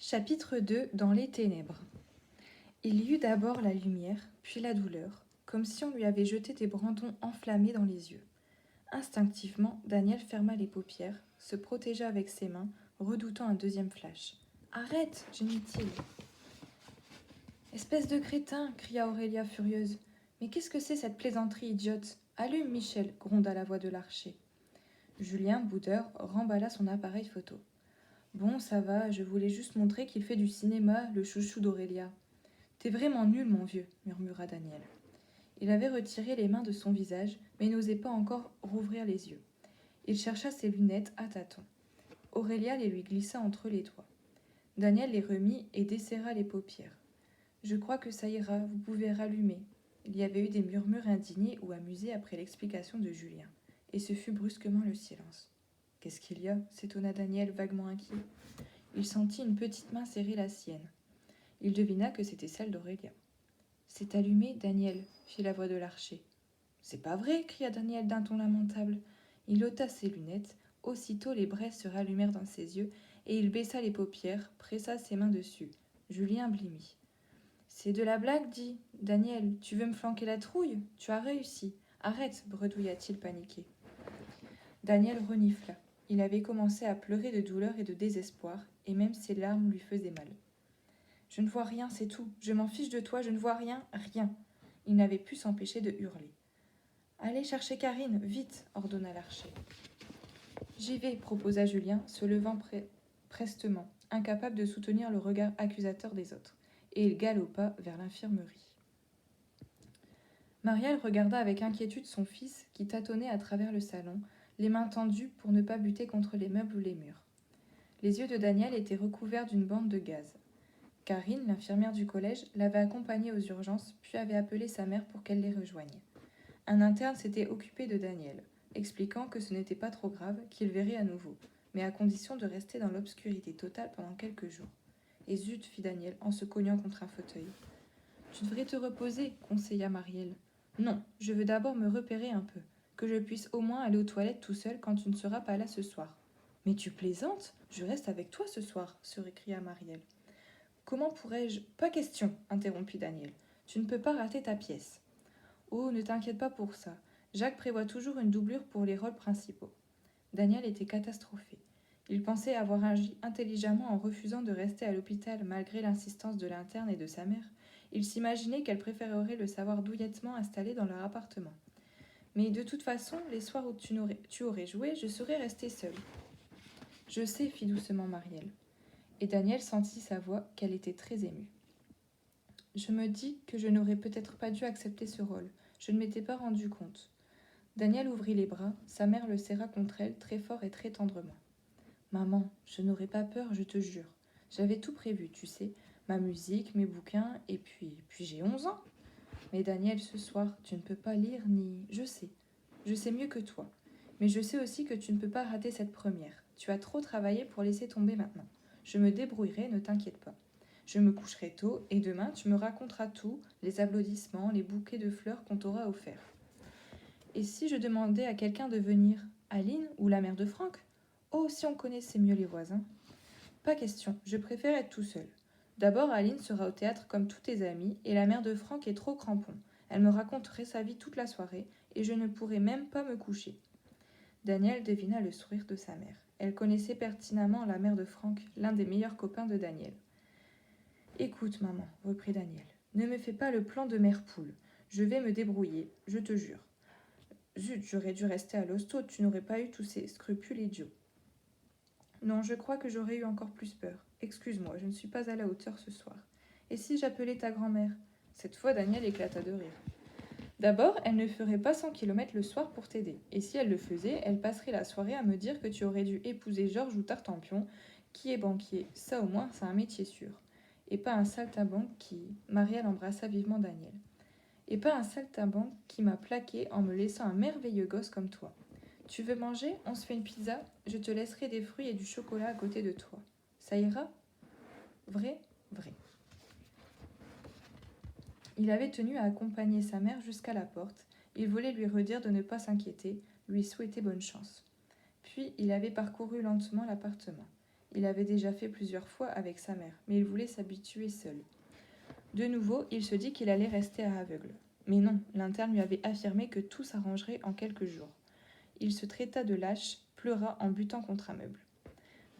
Chapitre 2. Dans les ténèbres. Il y eut d'abord la lumière, puis la douleur, comme si on lui avait jeté des brandons enflammés dans les yeux. Instinctivement, Daniel ferma les paupières, se protégea avec ses mains, redoutant un deuxième flash. « Arrête !» gémit-il. « Espèce de crétin !» cria Aurélia furieuse. « Mais qu'est-ce que c'est cette plaisanterie idiote ? Allume, Michel !» gronda la voix de l'archer. Julien Boudeur remballa son appareil photo. « Bon, ça va, je voulais juste montrer qu'il fait du cinéma, le chouchou d'Aurélia. »« T'es vraiment nul, mon vieux, » murmura Daniel. Il avait retiré les mains de son visage, mais n'osait pas encore rouvrir les yeux. Il chercha ses lunettes à tâtons. Aurélia les lui glissa entre les doigts. Daniel les remit et desserra les paupières. « Je crois que ça ira, vous pouvez rallumer. » Il y avait eu des murmures indignés ou amusés après l'explication de Julien, et ce fut brusquement le silence. « Qu'est-ce qu'il y a » s'étonna Daniel, vaguement inquiet. Il sentit une petite main serrer la sienne. Il devina que c'était celle d'Aurélia. « C'est allumé, Daniel » fit la voix de l'archer. « C'est pas vrai » cria Daniel d'un ton lamentable. Il ôta ses lunettes. Aussitôt les braises se rallumèrent dans ses yeux, et il baissa les paupières, pressa ses mains dessus. Julien blêmit. « C'est de la blague, dis. Daniel, tu veux me flanquer la trouille ? Tu as réussi. Arrête » bredouilla-t-il paniqué. Daniel renifla. Il avait commencé à pleurer de douleur et de désespoir, et même ses larmes lui faisaient mal. « Je ne vois rien, c'est tout. Je m'en fiche de toi, je ne vois rien, rien. » Il n'avait pu s'empêcher de hurler. « Allez chercher Karine, vite !» ordonna l'archer. « J'y vais » proposa Julien, se levant prestement, incapable de soutenir le regard accusateur des autres, et il galopa vers l'infirmerie. Marielle regarda avec inquiétude son fils qui tâtonnait à travers le salon, les mains tendues pour ne pas buter contre les meubles ou les murs. Les yeux de Daniel étaient recouverts d'une bande de gaz. Karine, l'infirmière du collège, l'avait accompagné aux urgences, puis avait appelé sa mère pour qu'elle les rejoigne. Un interne s'était occupé de Daniel, expliquant que ce n'était pas trop grave, qu'il verrait à nouveau, mais à condition de rester dans l'obscurité totale pendant quelques jours. Et zut, fit Daniel en se cognant contre un fauteuil. « Tu devrais te reposer, conseilla Marielle. « Non, je veux d'abord me repérer un peu, que je puisse au moins aller aux toilettes tout seul quand tu ne seras pas là ce soir. »« Mais tu plaisantes ? Je reste avec toi ce soir, » se récria Marielle. « Comment pourrais-je… » ?»« Pas question, » interrompit Daniel. « Tu ne peux pas rater ta pièce. »« Oh, ne t'inquiète pas pour ça. Jacques prévoit toujours une doublure pour les rôles principaux. » Daniel était catastrophé. Il pensait avoir agi intelligemment en refusant de rester à l'hôpital malgré l'insistance de l'interne et de sa mère. Il s'imaginait qu'elle préférerait le savoir douillettement installé dans leur appartement. « Mais de toute façon, les soirs où tu aurais joué, je serais restée seule. »« Je sais, » fit doucement Marielle. Et Daniel sentit sa voix qu'elle était très émue. « Je me dis que je n'aurais peut-être pas dû accepter ce rôle. Je ne m'étais pas rendu compte. » Daniel ouvrit les bras, sa mère le serra contre elle très fort et très tendrement. « Maman, je n'aurais pas peur, je te jure. J'avais tout prévu, tu sais. Ma musique, mes bouquins, et puis j'ai 11 ans. Mais Daniel, ce soir, tu ne peux pas lire ni… Je sais mieux que toi. Mais je sais aussi que tu ne peux pas rater cette première. Tu as trop travaillé pour laisser tomber maintenant. Je me débrouillerai, ne t'inquiète pas. Je me coucherai tôt, et demain, tu me raconteras tout, les applaudissements, les bouquets de fleurs qu'on t'aura offerts. Et si je demandais à quelqu'un de venir, Aline ou la mère de Franck ? Oh, si on connaissait mieux les voisins. Pas question, je préfère être tout seul. D'abord, Aline sera au théâtre comme tous tes amis, et la mère de Franck est trop crampon. Elle me raconterait sa vie toute la soirée, et je ne pourrais même pas me coucher. » Daniel devina le sourire de sa mère. Elle connaissait pertinemment la mère de Franck, l'un des meilleurs copains de Daniel. « Écoute, maman, reprit Daniel, ne me fais pas le plan de mère poule. Je vais me débrouiller, je te jure. Zut, j'aurais dû rester à l'hosto, tu n'aurais pas eu tous ces scrupules idiots. Non, je crois que j'aurais eu encore plus peur. Excuse-moi, je ne suis pas à la hauteur ce soir. Et si j'appelais ta grand-mère ? Cette fois, Daniel éclata de rire. D'abord, elle ne ferait pas 100 km le soir pour t'aider. Et si elle le faisait, elle passerait la soirée à me dire que tu aurais dû épouser Georges ou Tartampion, qui est banquier. Ça au moins, c'est un métier sûr. Et pas un saltimbanque qui… Marielle embrassa vivement Daniel. Et pas un saltimbanque qui m'a plaqué en me laissant un merveilleux gosse comme toi. Tu veux manger ? On se fait une pizza ? Je te laisserai des fruits et du chocolat à côté de toi. Ça ira ? Vrai ? Vrai. Il avait tenu à accompagner sa mère jusqu'à la porte. Il voulait lui redire de ne pas s'inquiéter, lui souhaiter bonne chance. Puis il avait parcouru lentement l'appartement. Il avait déjà fait plusieurs fois avec sa mère, mais il voulait s'habituer seul. De nouveau, il se dit qu'il allait rester à aveugle. Mais non, l'interne lui avait affirmé que tout s'arrangerait en quelques jours. Il se traita de lâche, pleura en butant contre un meuble.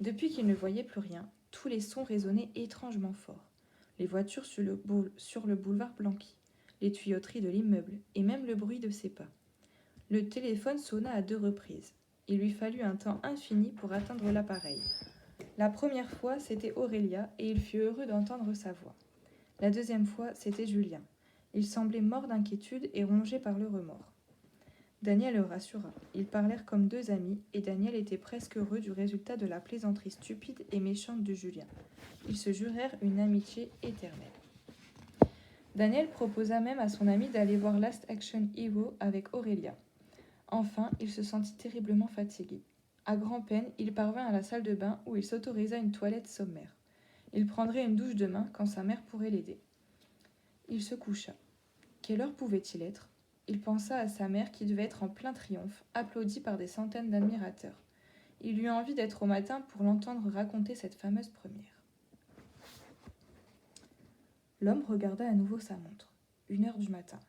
Depuis qu'il ne voyait plus rien, tous les sons résonnaient étrangement fort. Les voitures sur le boulevard Blanqui, les tuyauteries de l'immeuble et même le bruit de ses pas. Le téléphone sonna à 2 reprises. Il lui fallut un temps infini pour atteindre l'appareil. La première fois, c'était Aurélia et il fut heureux d'entendre sa voix. La deuxième fois, c'était Julien. Il semblait mort d'inquiétude et rongé par le remords. Daniel le rassura. Ils parlèrent comme 2 amis et Daniel était presque heureux du résultat de la plaisanterie stupide et méchante de Julien. Ils se jurèrent une amitié éternelle. Daniel proposa même à son ami d'aller voir Last Action Hero avec Aurélia. Enfin, il se sentit terriblement fatigué. À grand-peine, il parvint à la salle de bain où il s'autorisa une toilette sommaire. Il prendrait une douche demain quand sa mère pourrait l'aider. Il se coucha. Quelle heure pouvait-il être ? Il pensa à sa mère qui devait être en plein triomphe, applaudie par des centaines d'admirateurs. Il eut envie d'être au matin pour l'entendre raconter cette fameuse première. L'homme regarda à nouveau sa montre. 1 heure du matin.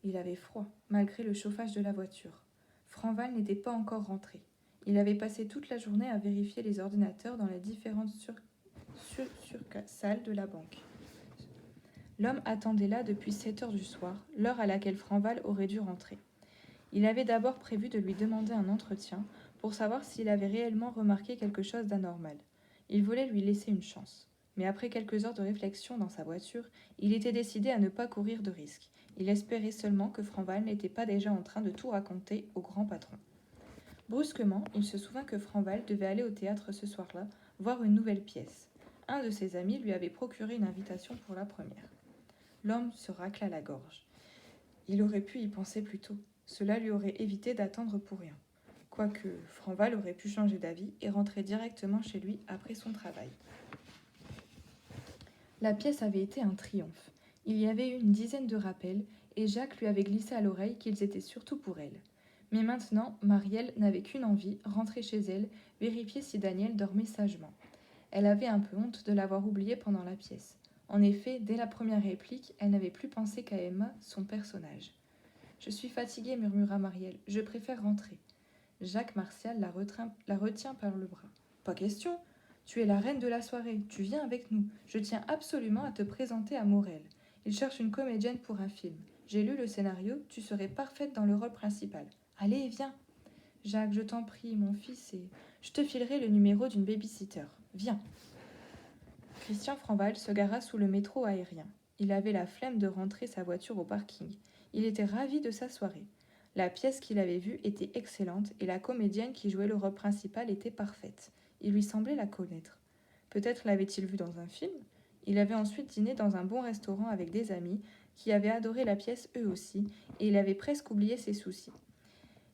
Il avait froid, malgré le chauffage de la voiture. Franval n'était pas encore rentré. Il avait passé toute la journée à vérifier les ordinateurs dans les différentes salles de la banque. L'homme attendait là depuis 7 heures du soir, l'heure à laquelle Franval aurait dû rentrer. Il avait d'abord prévu de lui demander un entretien pour savoir s'il avait réellement remarqué quelque chose d'anormal. Il voulait lui laisser une chance. Mais après quelques heures de réflexion dans sa voiture, il était décidé à ne pas courir de risque. Il espérait seulement que Franval n'était pas déjà en train de tout raconter au grand patron. Brusquement, il se souvint que Franval devait aller au théâtre ce soir-là, voir une nouvelle pièce. Un de ses amis lui avait procuré une invitation pour la première. L'homme se racla la gorge. Il aurait pu y penser plus tôt. Cela lui aurait évité d'attendre pour rien. Quoique, Franval aurait pu changer d'avis et rentrer directement chez lui après son travail. La pièce avait été un triomphe. Il y avait eu une dizaine de rappels et Jacques lui avait glissé à l'oreille qu'ils étaient surtout pour elle. Mais maintenant, Marielle n'avait qu'une envie, rentrer chez elle, vérifier si Daniel dormait sagement. Elle avait un peu honte de l'avoir oublié pendant la pièce. En effet, dès la première réplique, elle n'avait plus pensé qu'à Emma, son personnage. « Je suis fatiguée, murmura Marielle. Je préfère rentrer. » Jacques Martial la retient par le bras. « Pas question. Tu es la reine de la soirée. Tu viens avec nous. Je tiens absolument à te présenter à Morel. Il cherche une comédienne pour un film. J'ai lu le scénario. Tu serais parfaite dans le rôle principal. Allez, viens. » « Jacques, je t'en prie, mon fils, et je te filerai le numéro d'une baby-sitter. Viens. » Christian Franval se gara sous le métro aérien. Il avait la flemme de rentrer sa voiture au parking. Il était ravi de sa soirée. La pièce qu'il avait vue était excellente et la comédienne qui jouait le rôle principal était parfaite. Il lui semblait la connaître. Peut-être l'avait-il vue dans un film ? Il avait ensuite dîné dans un bon restaurant avec des amis qui avaient adoré la pièce eux aussi et il avait presque oublié ses soucis.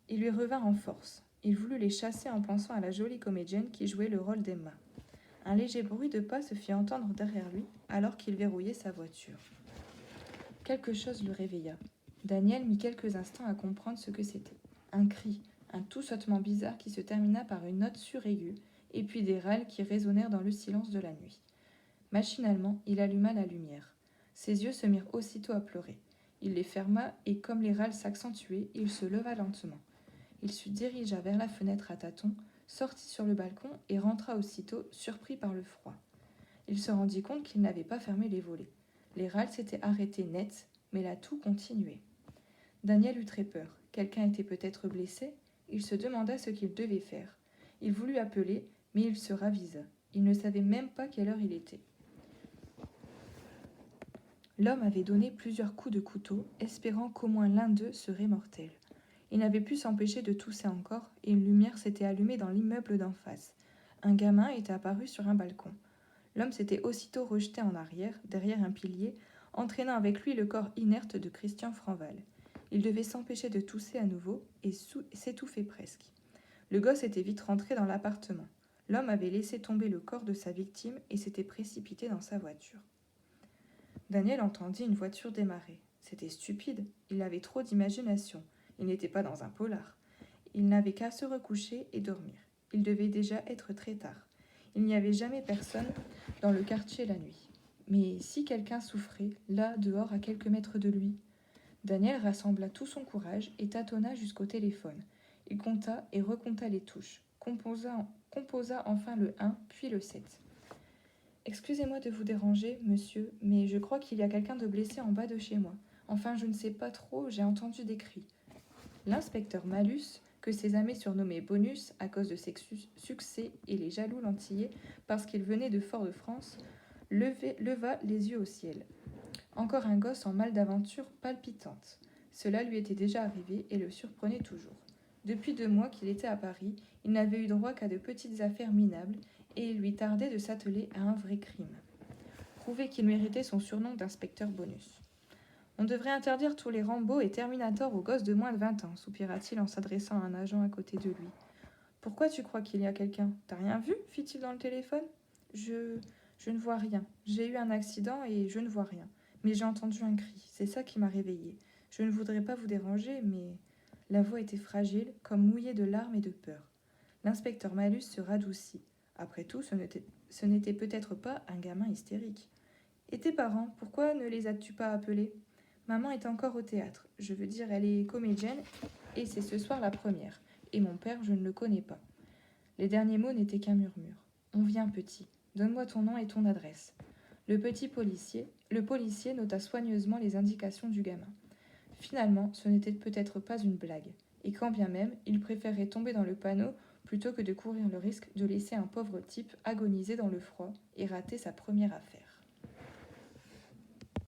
Il lui revint en force. Il voulut les chasser en pensant à la jolie comédienne qui jouait le rôle d'Emma. Un léger bruit de pas se fit entendre derrière lui alors qu'il verrouillait sa voiture. Quelque chose le réveilla. Daniel mit quelques instants à comprendre ce que c'était. Un cri, un tout sautement bizarre qui se termina par une note suraiguë, et puis des râles qui résonnèrent dans le silence de la nuit. Machinalement, il alluma la lumière. Ses yeux se mirent aussitôt à pleurer. Il les ferma et, comme les râles s'accentuaient, il se leva lentement. Il se dirigea vers la fenêtre à tâtons, sortit sur le balcon et rentra aussitôt, surpris par le froid. Il se rendit compte qu'il n'avait pas fermé les volets. Les râles s'étaient arrêtés net, mais la toux continuait. Daniel eut très peur. Quelqu'un était peut-être blessé. Il se demanda ce qu'il devait faire. Il voulut appeler, mais il se ravisa. Il ne savait même pas quelle heure il était. L'homme avait donné plusieurs coups de couteau, espérant qu'au moins l'un d'eux serait mortel. Il n'avait pu s'empêcher de tousser encore, et une lumière s'était allumée dans l'immeuble d'en face. Un gamin était apparu sur un balcon. L'homme s'était aussitôt rejeté en arrière, derrière un pilier, entraînant avec lui le corps inerte de Christian Franval. Il devait s'empêcher de tousser à nouveau et s'étouffer presque. Le gosse était vite rentré dans l'appartement. L'homme avait laissé tomber le corps de sa victime et s'était précipité dans sa voiture. Daniel entendit une voiture démarrer. C'était stupide, il avait trop d'imagination. Il n'était pas dans un polar. Il n'avait qu'à se recoucher et dormir. Il devait déjà être très tard. Il n'y avait jamais personne dans le quartier la nuit. Mais si quelqu'un souffrait, là, dehors, à quelques mètres de lui? Daniel rassembla tout son courage et tâtonna jusqu'au téléphone. Il compta et recompta les touches, composa enfin le 1, puis le 7. Excusez-moi de vous déranger, monsieur, mais je crois qu'il y a quelqu'un de blessé en bas de chez moi. Enfin, je ne sais pas trop, j'ai entendu des cris. L'inspecteur Malus, que ses amis surnommaient Bonus à cause de ses succès et les jaloux l'antillaient parce qu'il venait de Fort-de-France, leva les yeux au ciel. Encore un gosse en mal d'aventure palpitante. Cela lui était déjà arrivé et le surprenait toujours. Depuis 2 mois qu'il était à Paris, il n'avait eu droit qu'à de petites affaires minables et il lui tardait de s'atteler à un vrai crime. Prouver qu'il méritait son surnom d'inspecteur Bonus. On devrait interdire tous les Rambo et Terminator aux gosses de moins de 20 ans, soupira-t-il en s'adressant à un agent à côté de lui. Pourquoi tu crois qu'il y a quelqu'un? T'as rien vu? Fit-il dans le téléphone. Je ne vois rien. J'ai eu un accident et je ne vois rien. Mais j'ai entendu un cri. C'est ça qui m'a réveillée. Je ne voudrais pas vous déranger, mais... La voix était fragile, comme mouillée de larmes et de peur. L'inspecteur Malus se radoucit. Après tout, ce n'était peut-être pas un gamin hystérique. Et tes parents, pourquoi ne les as-tu pas appelés? Maman est encore au théâtre. Je veux dire, elle est comédienne et c'est ce soir la première. Et mon père, je ne le connais pas. Les derniers mots n'étaient qu'un murmure. On vient, petit. Donne-moi ton nom et ton adresse. Le policier nota soigneusement les indications du gamin. Finalement, ce n'était peut-être pas une blague. Et quand bien même, il préférait tomber dans le panneau plutôt que de courir le risque de laisser un pauvre type agoniser dans le froid et rater sa première affaire.